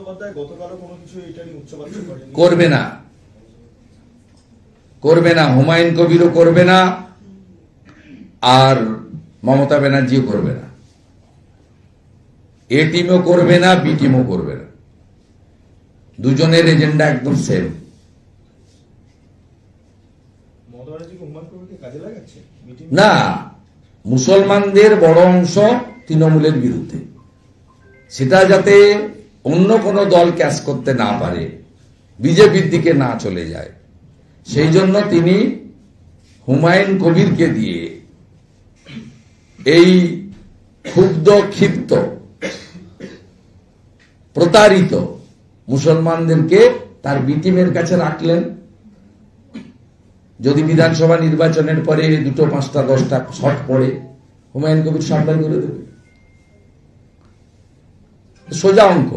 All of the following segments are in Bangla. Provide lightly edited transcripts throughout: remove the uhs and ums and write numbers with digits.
বন্দ্যোপাধ্যায় গতকালও কোনো কিছু এটা নিয়ে উচ্চবাচ্য করেনি। করবে না হুমায়ুন কবিরও করবে না, আর মমতা ব্যানার্জিও করবে না। এ টিমও করবে না, বি টিমও করবে না। দুজনের এজেন্ডা একদম সেম। মমতা ব্যানার্জিকে হুমায়ুন কবিরকে কাজে লাগাচ্ছে না, মুসলমানদের বড় অংশ তৃণমূলের বিরুদ্ধে, সেটা যাতে অন্য কোনো দল ক্যাচ করতে না পারে, বিজেপির দিকে না চলে যায়, সেই জন্য তিনি হুমায়ুন কবিরকে দিয়ে এই ক্ষুব্ধ, ক্ষিপ্ত, প্রতারিত মুসলমানদেরকে তার বিটিমের কাছে রাখলেন। যদি বিধানসভা নির্বাচনের পরে 2, 5, 10টা শট পড়ে, হুমায়ুন কবির সাপ্লাই করে দেবে। সোজা অঙ্ক।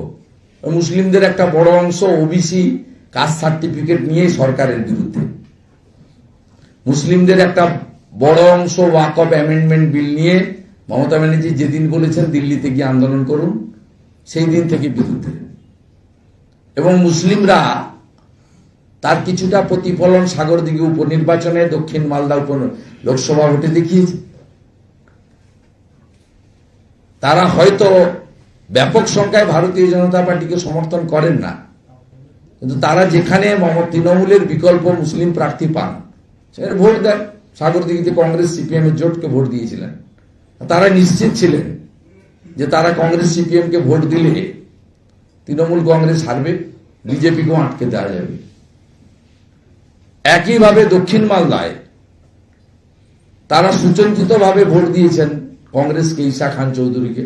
মুসলিমদের একটা বড় অংশ ওবিসি কাস্ট সার্টিফিকেট নিয়ে সরকারের বিরুদ্ধে, মুসলিমদের একটা বড় অংশ ওয়াকফ অ্যামেন্ডমেন্ট বিল নিয়ে মমতা ব্যানার্জি যেদিন বলেছেন দিল্লিতে গিয়ে আন্দোলন করুন, সেই দিন থেকে বিরুদ্ধে। এবং মুসলিমরা তার কিছুটা প্রতিফলন সাগরদিঘি উপনির্বাচনে, দক্ষিণ মালদা লোকসভা ভোটে দেখিয়েছে। তারা হয়তো ব্যাপক সংখ্যায় ভারতীয় জনতা পার্টিকে সমর্থন করেন না, কিন্তু তারা যেখানে তৃণমূলের বিকল্প মুসলিম প্রার্থী পান সেখানে ভোট দেন। সাগরদিঘিতে কংগ্রেস সিপিএম এর জোটকে ভোট দিয়েছিলেন। তারা নিশ্চিত ছিলেন যে তারা কংগ্রেস সিপিএম কে ভোট দিলে তৃণমূল কংগ্রেস হারবে, বিজেপিকেও আটকে দেওয়া যাবে। একইভাবে দক্ষিণ মালদায় তারা সুচিন্তিতভাবে ভোট দিয়েছেন কংগ্রেসকে, ঈশা খান চৌধুরীকে।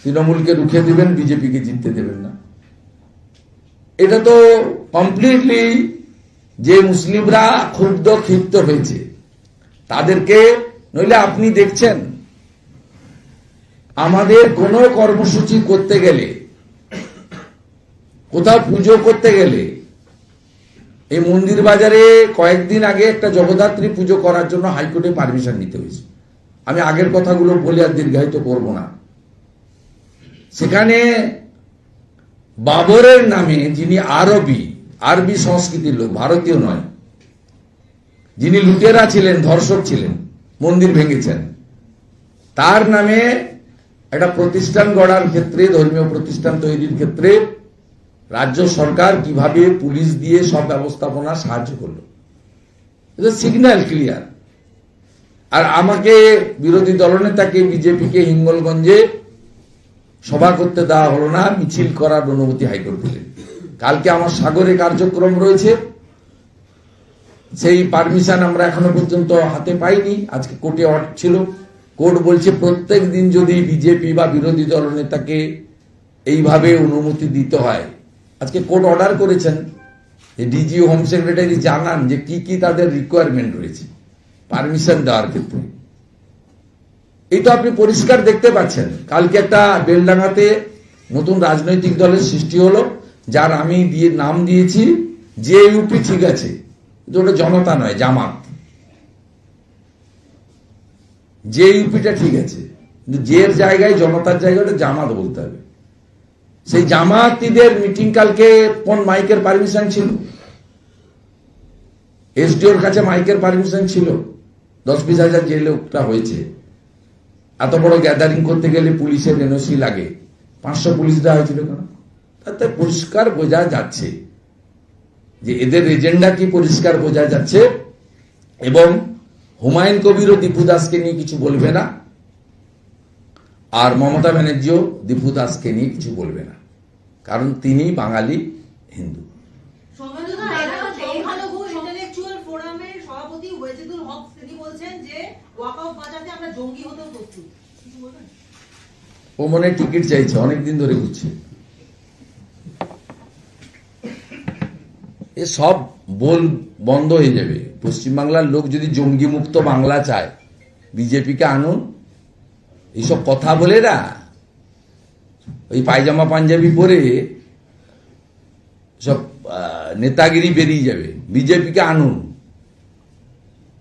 তৃণমূলকে রুখে দিবেন, বিজেপিকে জিততে দেবেন না। এটা তো কমপ্লিটলি যে মুসলিমরা ক্ষুব্ধ, ক্ষিপ্ত হয়েছে তাদেরকে। নইলে আপনি দেখছেন আমাদের কোনো কর্মসূচি করতে গেলে, কোথাও পুজো করতে গেলে, এই মন্দির বাজারে কয়েকদিন আগে একটা জগদ্ধাত্রী পুজো করার জন্য হাইকোর্টে পারমিশন নিতে হয়েছে। আমি আগের কথাগুলো বলে আর দীর্ঘায়িত করব না। সেখানে বাবরের নামে, যিনি আরবি সংস্কৃতির লোক, ভারতীয় নয়, যিনি লুটেরা ছিলেন, ধর্ষক ছিলেন, মন্দির ভেঙেছেন, তার নামে একটা প্রতিষ্ঠান গড়ার ক্ষেত্রে, ধর্মীয় প্রতিষ্ঠান তৈরির ক্ষেত্রে রাজ্য সরকার কিভাবে পুলিশ দিয়ে সব ব্যবস্থাপনা সাহায্য করলো, এটা সিগন্যাল ক্লিয়ার। আর আমাকে, বিরোধী দলনেতাকে, বিজেপিকে হিঙ্গলগঞ্জে সভা করতে দেওয়া হলো না, মিছিল করার অনুমতি হাইকোর্ট দিলেন। কালকে আমার সাগরে কার্যক্রম রয়েছে, সেই পারমিশন আমরা এখনো পর্যন্ত হাতে পাইনি। আজকে কোর্টে অর্ডার ছিল, কোর্ট বলছে প্রত্যেক দিন যদি বিজেপি বা বিরোধী দলনেতাকে এইভাবে অনুমতি দিতে হয়, আজকে কোর্ট অর্ডার করেছেন যে ডিজি হোম সেক্রেটারি জানান যে কি কি তাদের রিকোয়ারমেন্ট রয়েছে পারমিশন দেওয়ার ক্ষেত্রে। এই তো আপনি পরিষ্কার দেখতে পাচ্ছেন। কালকে একটা বেলডাঙ্গাতে নতুন রাজনৈতিক দলের সৃষ্টি হলো, যার আমি নাম দিয়েছি যে ইউপি। ঠিক আছে, ওটা জনতা নয়, জামাত। যে ইউপিটা ঠিক আছে, কিন্তু যে জায়গায়, জনতার জায়গায় ওটা জামাত বলতে হবে। সেই জামাতিদের মিটিং কালকে কোন মাইকের পারমিশন ছিল? এসডিওর কাছে মাইকের পারমিশন ছিল। 10-20 হাজার যে লোকটা হয়েছে, এত বড় গ্যাদারিং করতে গেলে পুলিশের এনওসি লাগে। 500 পুলিশ দেওয়া হয়েছিল কেন? তাতে পরিষ্কার বোঝা যাচ্ছে যে এদের এজেন্ডা কি, পরিষ্কার বোঝা যাচ্ছে। এবং হুমায়ুন কবির ও দীপু দাসকে নিয়ে কিছু বলবে না, আর মমতা ব্যানার্জিও দীপু দাসকে নিয়ে কিছু বলবে না, কারণ তিনি বাঙালি হিন্দু। ও মনে টিকিট চাইছে, অনেকদিন ধরে ঘুরছে। এ সব বন্ধ হয়ে যাবে। পশ্চিমবাংলার লোক যদি জঙ্গি মুক্ত বাংলা চায়, বিজেপিকে আনুন। এইসব কথা বলে না, ওই পায়জামা পাঞ্জাবি পরে সব নেতাগিরি বেরিয়ে যাবে। বিজেপিকে আনুন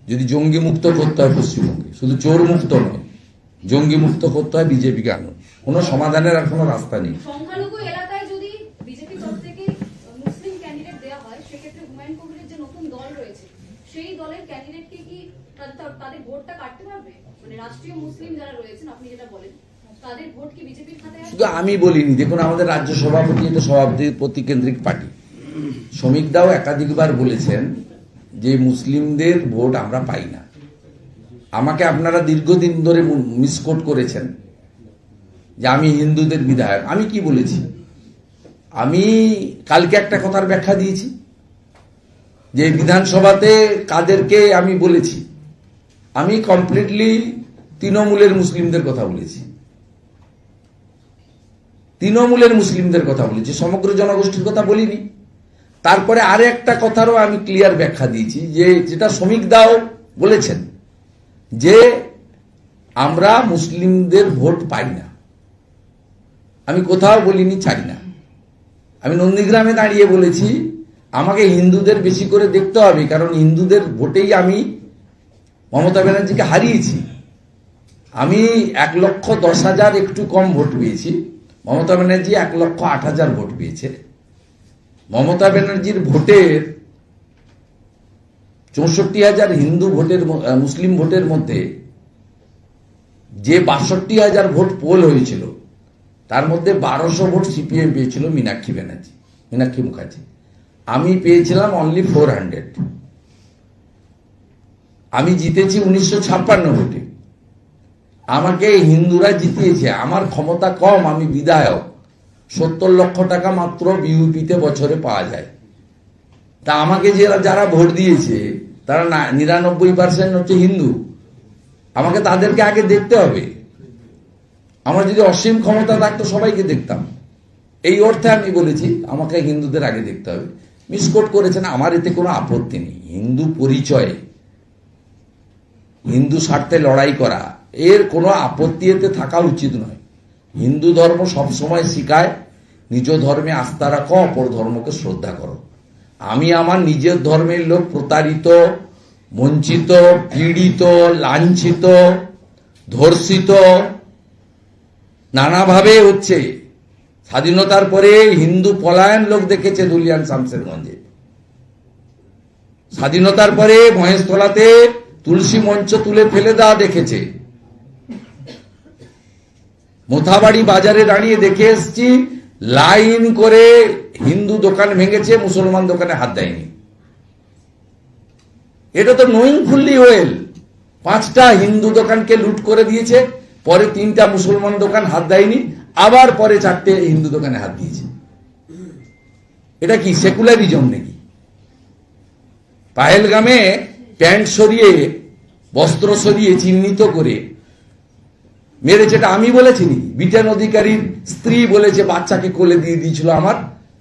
যদি জঙ্গি মুক্ত করতে হয় পশ্চিমবঙ্গে, শুধু চোর মুক্ত নয়, জঙ্গি মুক্ত করতে হয়, বিজেপিকে আনুন। কোনো সমাধানের আর কোনো রাস্তা নেই। সংখ্যালঘু এলাকায় যদি তাদের ভোটটা কাটতে পারবে? মানে রাষ্ট্রীয় মুসলিম যারা রয়েছেন আপনি যেটা বলেন, তাদের ভোট কি বিজেপির খাতায় আসবে? শুধু আমি বলিনি, দেখুন আমাদের রাজ্য সভাপতি এটা সভাপতির প্রতিকেন্দ্রিক পার্টি, শ্রমিক দাও একাধিকবার বলেছেন যে মুসলিমদের ভোট আমরা পাই না। আমাকে আপনারা দীর্ঘদিন ধরে মিসকোট করেছেন যে আমি হিন্দুদের বিধায়ক। আমি কি বলেছি? আমি কালকে একটা কথার ব্যাখ্যা দিয়েছি যে বিধানসভাতে কাদেরকে আমি বলেছি। আমি কমপ্লিটলি তৃণমূলের মুসলিমদের কথা বলেছি, তৃণমূলের মুসলিমদের কথা বলেছি, সমগ্র জনগোষ্ঠীর কথা বলিনি। তারপরে আরে একটা কথারও আমি ক্লিয়ার ব্যাখ্যা দিয়েছি যে যেটা শ্রমিক দাও বলেছেন যে আমরা মুসলিমদের ভোট পাই না। আমি কোথাও বলিনি চাই না। আমি নন্দীগ্রামে দাঁড়িয়ে বলেছি আমাকে হিন্দুদের বেশি করে দেখতে হবে, কারণ হিন্দুদের ভোটেই আমি মমতা ব্যানার্জিকে হারিয়েছি। আমি 1,10,000 একটু কম ভোট পেয়েছি, মমতা ব্যানার্জি 1,08,000 ভোট পেয়েছে। মমতা ব্যানার্জির ভোটের 64,000 হিন্দু ভোটের মুসলিম ভোটের মধ্যে যে 62,000 ভোট পোল হয়েছিল তার মধ্যে 1200 ভোট সিপিএম পেয়েছিল মীনাক্ষী মুখার্জি। আমি পেয়েছিলাম অনলি 400। আমি জিতেছি 1956 ভোটে। আমাকে হিন্দুরা জিতিয়েছে, আমার ক্ষমতা কম, আমি বিধায়ক। 70 লক্ষ টাকা মাত্র বিউপিতে বছরে পাওয়া যায়। তা আমাকে যারা ভোট দিয়েছে তারা 99% হচ্ছে হিন্দু। আমাকে তাদেরকে আগে দেখতে হবে। আমার যদি অসীম ক্ষমতা থাকতো সবাইকে দেখতাম। এই অর্থে আমি বলেছি আমাকে হিন্দুদের আগে দেখতে হবে। মিসকোট করেছেন, আমার এতে কোনো আপত্তি নেই। হিন্দু পরিচয়ে হিন্দু স্বার্থে লড়াই করা এর কোনো আপত্তি এতে থাকা উচিত নয়। হিন্দু ধর্ম সবসময় শিখায় নিজ ধর্মে আস্থা রাখো, অপর ধর্মকে শ্রদ্ধা করো। আমি আমার নিজের ধর্মের লোক প্রতারিত, বঞ্চিত, পীড়িত, লাঞ্ছিত, ধর্ষিত নানাভাবে হচ্ছে। স্বাধীনতার পরে হিন্দু পলায়ন লোক দেখেছে ধুলিয়ান শামসেরগঞ্জে। স্বাধীনতার পরে মহেশতলাতে তুলসী মঞ্চ তুলে ফেলে দেওয়া দেখেছে। মোথাবাড়ি বাজারে দাঁড়িয়ে দেখে এসছি লাইন করে হিন্দু দোকান ভেঙেছে, মুসলমান দোকানে হাত দেয়নি। এটা তো নোয়িং ফুললি ওয়েল। 5টা হিন্দু দোকানকে লুট করে দিয়েছে, পরে 3টা মুসলমান দোকান হাত দেয়নি, আবার পরে 4টে হিন্দু দোকানে হাত দিয়েছে। এটা কি সেকুলারিজম নাকি? পাহেলগামে প্যান্ট সরিয়ে, বস্ত্র সরিয়ে চিহ্নিত করে মেরেছে, এটা আমি বলেছি? বিটেন অধিকারীর স্ত্রী বলেছে বাচ্চাকে কোলে দিয়ে দিয়েছিল আমার।